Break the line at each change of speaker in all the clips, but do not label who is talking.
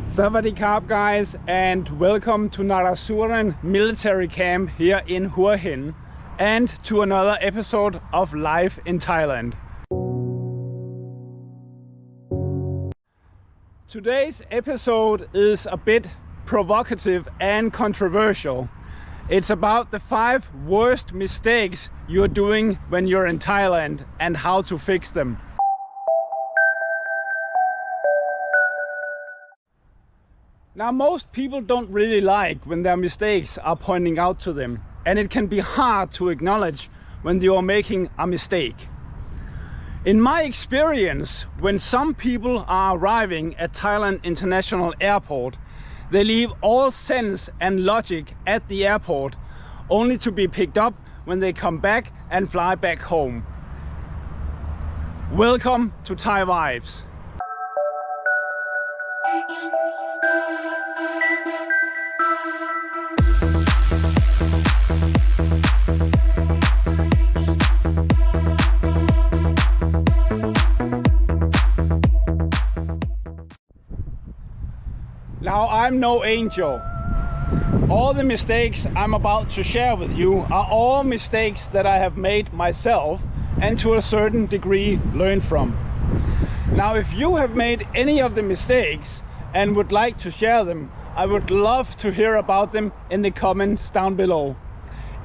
Sawadee Krap guys, and welcome to Narasuran military camp here in Hua Hin and to another episode of Life in Thailand. Today's episode is a bit provocative and controversial. It's about the 5 worst mistakes you're doing when you're in Thailand and how to fix them. Now, most people don't really like when their mistakes are pointing out to them, and it can be hard to acknowledge when you are making a mistake. In my experience, when some people are arriving at Thailand International Airport, they leave all sense and logic at the airport, only to be picked up when they come back and fly back home. Welcome to Thai Vibes. Now, I'm no angel. All the mistakes I'm about to share with you are all mistakes that I have made myself and to a certain degree learned from. Now, if you have made any of the mistakes and would like to share them, I would love to hear about them in the comments down below.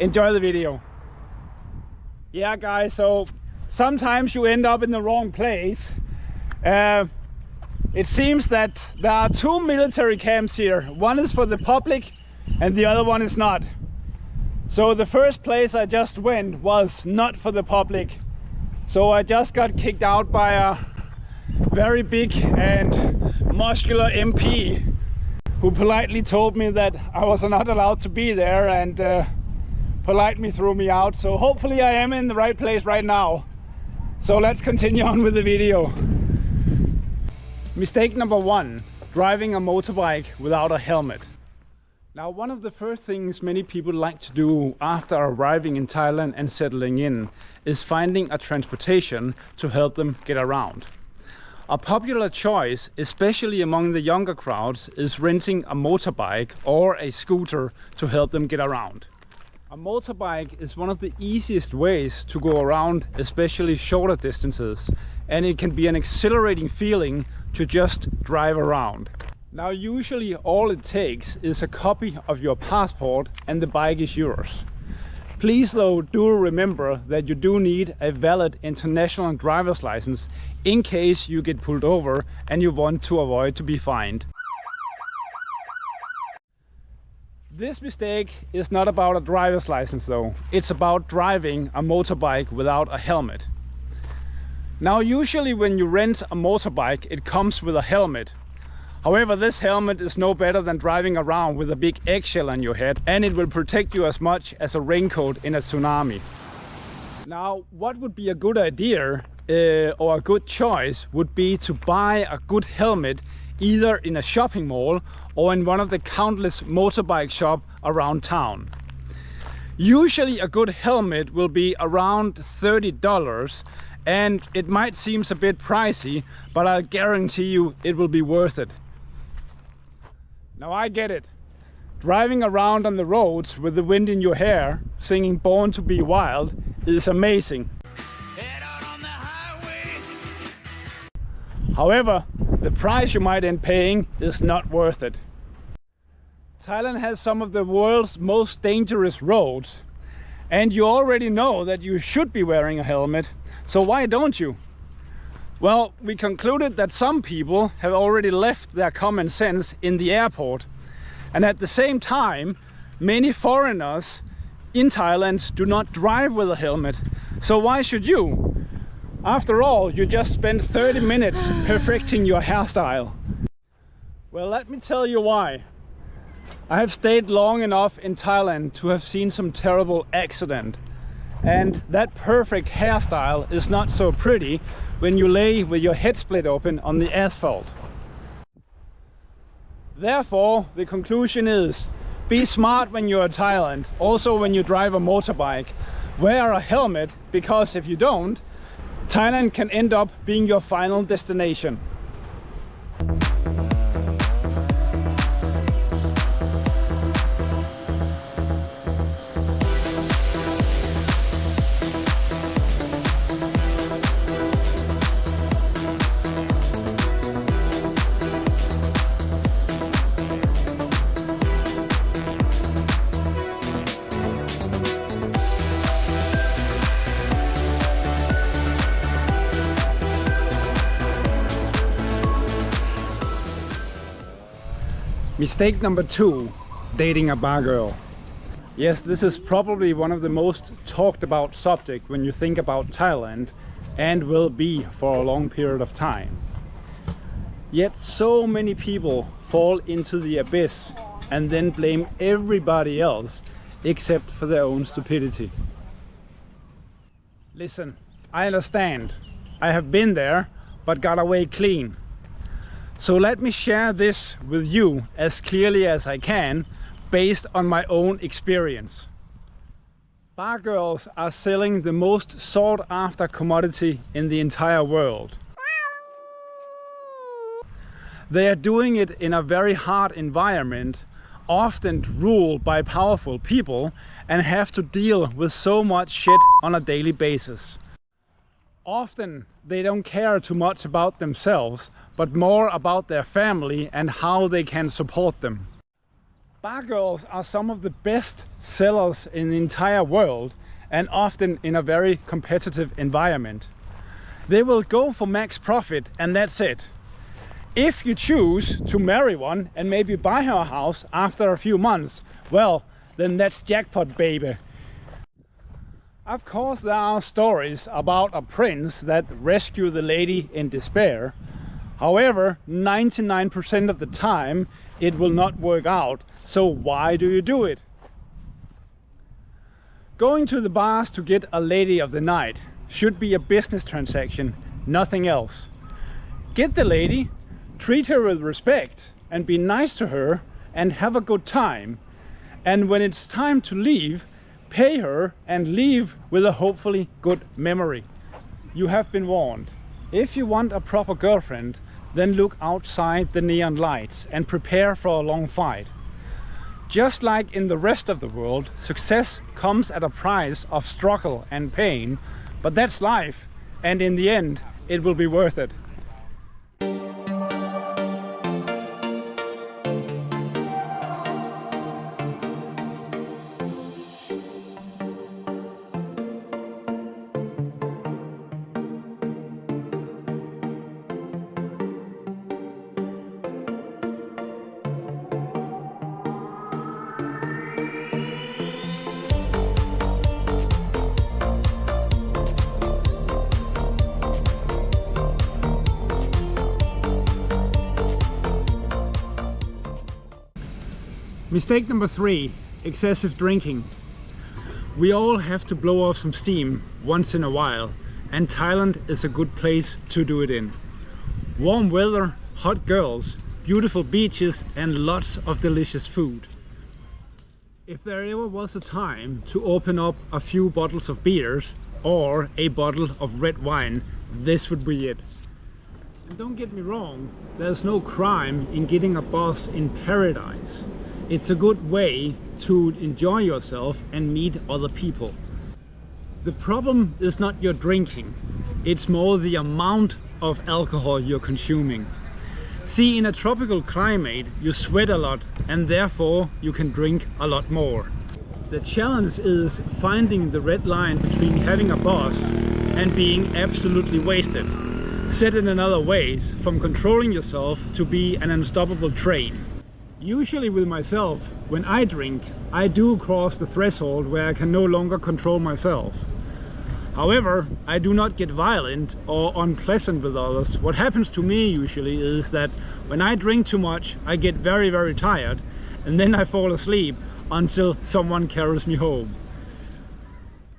Enjoy the video. Yeah guys, so sometimes you end up in the wrong place. It seems that there are 2 military camps here. One is for the public and the other one is not. So the first place I just went was not for the public. So I just got kicked out by a very big and muscular MP who politely told me that I was not allowed to be there and politely threw me out. So hopefully I am in the right place right now. So let's continue on with the video. Mistake number 1, driving a motorbike without a helmet. Now, one of the first things many people like to do after arriving in Thailand and settling in is finding a transportation to help them get around. A popular choice, especially among the younger crowds, is renting a motorbike or a scooter to help them get around. A motorbike is one of the easiest ways to go around, especially shorter distances, and it can be an exhilarating feeling to just drive around. Now, usually all it takes is a copy of your passport and the bike is yours. Please though, do remember that you do need a valid international driver's license in case you get pulled over and you want to avoid to be fined. This mistake is not about a driver's license though. It's about driving a motorbike without a helmet. Now, usually when you rent a motorbike, it comes with a helmet. However, this helmet is no better than driving around with a big eggshell on your head, and it will protect you as much as a raincoat in a tsunami. Now, what would be a good idea or a good choice would be to buy a good helmet either in a shopping mall or in one of the countless motorbike shops around town. Usually a good helmet will be around $30, and it might seem a bit pricey, but I'll guarantee you it will be worth it. Now, I get it. Driving around on the roads with the wind in your hair, singing Born to Be Wild is amazing. Head out on the highway. However, the price you might end paying is not worth it. Thailand has some of the world's most dangerous roads, and you already know that you should be wearing a helmet, so why don't you? Well, we concluded that some people have already left their common sense in the airport, and at the same time, many foreigners in Thailand do not drive with a helmet, so why should you? After all, you just spent 30 minutes perfecting your hairstyle. Well, let me tell you why. I have stayed long enough in Thailand to have seen some terrible accidents. And that perfect hairstyle is not so pretty when you lay with your head split open on the asphalt. Therefore, the conclusion is, be smart when you're in Thailand. Also, when you drive a motorbike, wear a helmet, because if you don't, Thailand can end up being your final destination. Mistake number 2, dating a bar girl. Yes, this is probably one of the most talked about subject when you think about Thailand, and will be for a long period of time. Yet so many people fall into the abyss and then blame everybody else except for their own stupidity. Listen, I understand. I have been there, but got away clean. So let me share this with you as clearly as I can, based on my own experience. Bar girls are selling the most sought after commodity in the entire world. They are doing it in a very hard environment, often ruled by powerful people, and have to deal with so much shit on a daily basis. Often they don't care too much about themselves, but more about their family and how they can support them. Bar girls are some of the best sellers in the entire world, and often in a very competitive environment. They will go for max profit and that's it. If you choose to marry one and maybe buy her a house after a few months, well, then that's jackpot, baby. Of course, there are stories about a prince that rescued the lady in despair. However, 99% of the time it will not work out, so why do you do it? Going to the bars to get a lady of the night should be a business transaction, nothing else. Get the lady, treat her with respect and be nice to her and have a good time. And when it's time to leave, pay her and leave with a hopefully good memory. You have been warned. If you want a proper girlfriend, then look outside the neon lights and prepare for a long fight. Just like in the rest of the world, success comes at a price of struggle and pain, but that's life, and in the end, it will be worth it. Mistake number 3, excessive drinking. We all have to blow off some steam once in a while, and Thailand is a good place to do it in. Warm weather, hot girls, beautiful beaches and lots of delicious food. If there ever was a time to open up a few bottles of beers or a bottle of red wine, this would be it. And don't get me wrong, there's no crime in getting a boss in paradise. It's a good way to enjoy yourself and meet other people. The problem is not your drinking, it's more the amount of alcohol you're consuming. See, in a tropical climate you sweat a lot and therefore you can drink a lot more. The challenge is finding the red line between having a boss and being absolutely wasted. Said in another ways, from controlling yourself to be an unstoppable train. Usually with myself, when I drink, I do cross the threshold where I can no longer control myself. However, I do not get violent or unpleasant with others. What happens to me usually is that when I drink too much, I get very, very tired, and then I fall asleep until someone carries me home.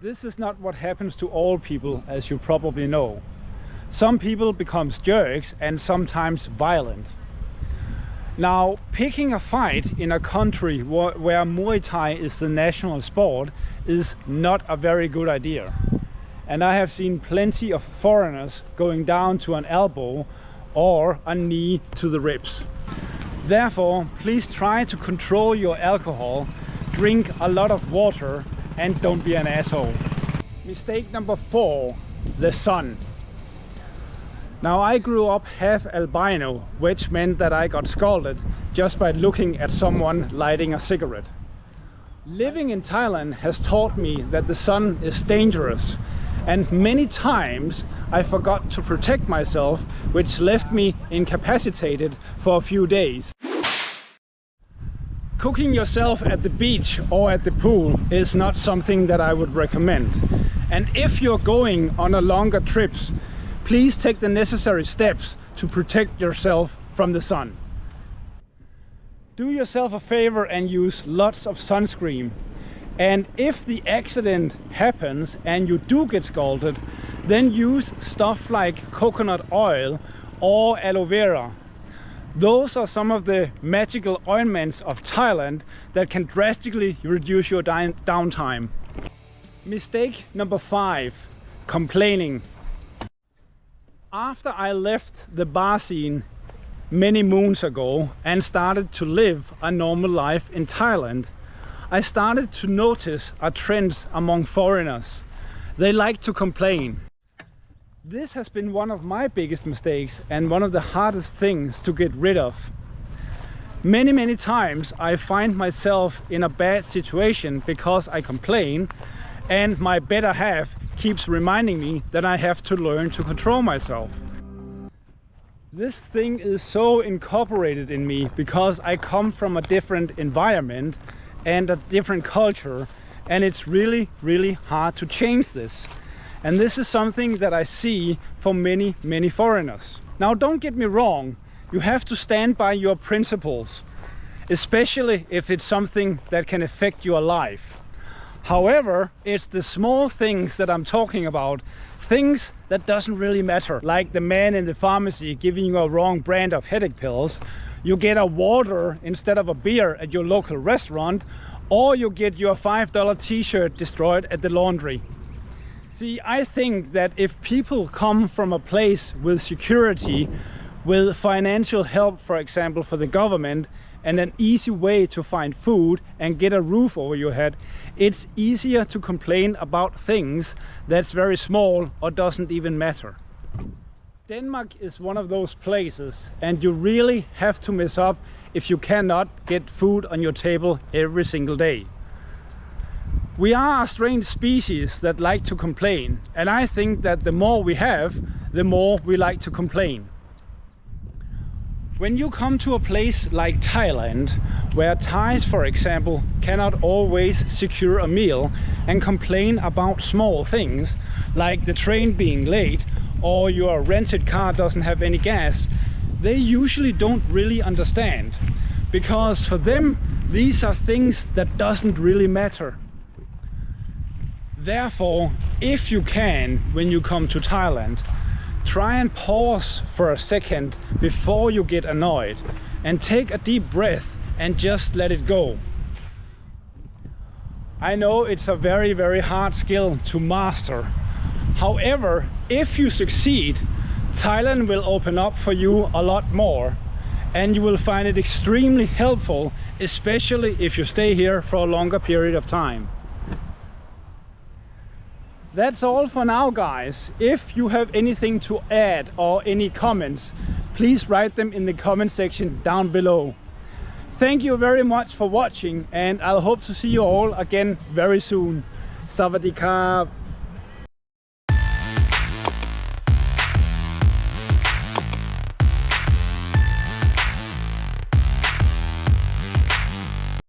This is not what happens to all people, as you probably know. Some people become jerks and sometimes violent. Now, picking a fight in a country where Muay Thai is the national sport is not a very good idea. And I have seen plenty of foreigners going down to an elbow or a knee to the ribs. Therefore, please try to control your alcohol, drink a lot of water and don't be an asshole. Mistake number 4, the sun. Now, I grew up half albino, which meant that I got scalded just by looking at someone lighting a cigarette. Living in Thailand has taught me that the sun is dangerous, and many times I forgot to protect myself, which left me incapacitated for a few days. cooking yourself at the beach or at the pool is not something that I would recommend. And if you're going on a longer trips, please take the necessary steps to protect yourself from the sun. Do yourself a favor and use lots of sunscreen. And if the accident happens and you do get scalded, then use stuff like coconut oil or aloe vera. Those are some of the magical ointments of Thailand that can drastically reduce your downtime. Mistake number 5, complaining. After I left the bar scene many moons ago and started to live a normal life in Thailand, I started to notice a trend among foreigners. They like to complain. This has been one of my biggest mistakes and one of the hardest things to get rid of. Many times I find myself in a bad situation because I complain, and my better half keeps reminding me that I have to learn to control myself. This thing is so incorporated in me because I come from a different environment and a different culture, and it's really hard to change this. And this is something that I see for many foreigners. Now, don't get me wrong, you have to stand by your principles, especially if it's something that can affect your life. However, it's the small things that I'm talking about, things that doesn't really matter, like the man in the pharmacy giving you a wrong brand of headache pills, you get a water instead of a beer at your local restaurant, or you get your $5 t-shirt destroyed at the laundry. See, I think that if people come from a place with security, with financial help, for example, for the government, and an easy way to find food and get a roof over your head, it's easier to complain about things that's very small or doesn't even matter. Denmark is one of those places, and you really have to mess up if you cannot get food on your table every single day. We are a strange species that like to complain, and I think that the more we have, the more we like to complain. When you come to a place like Thailand, where Thais, for example, cannot always secure a meal and complain about small things, like the train being late or your rented car doesn't have any gas, they usually don't really understand. Because for them, these are things that doesn't really matter. Therefore, if you can, when you come to Thailand, try and pause for a second before you get annoyed and take a deep breath and just let it go. I know it's a very hard skill to master. However, if you succeed, Thailand will open up for you a lot more, and you will find it extremely helpful, especially if you stay here for a longer period of time. That's all for now, guys. If you have anything to add or any comments, please write them in the comment section down below. Thank you very much for watching, and I'll hope to see you all again very soon. Sawadee krap.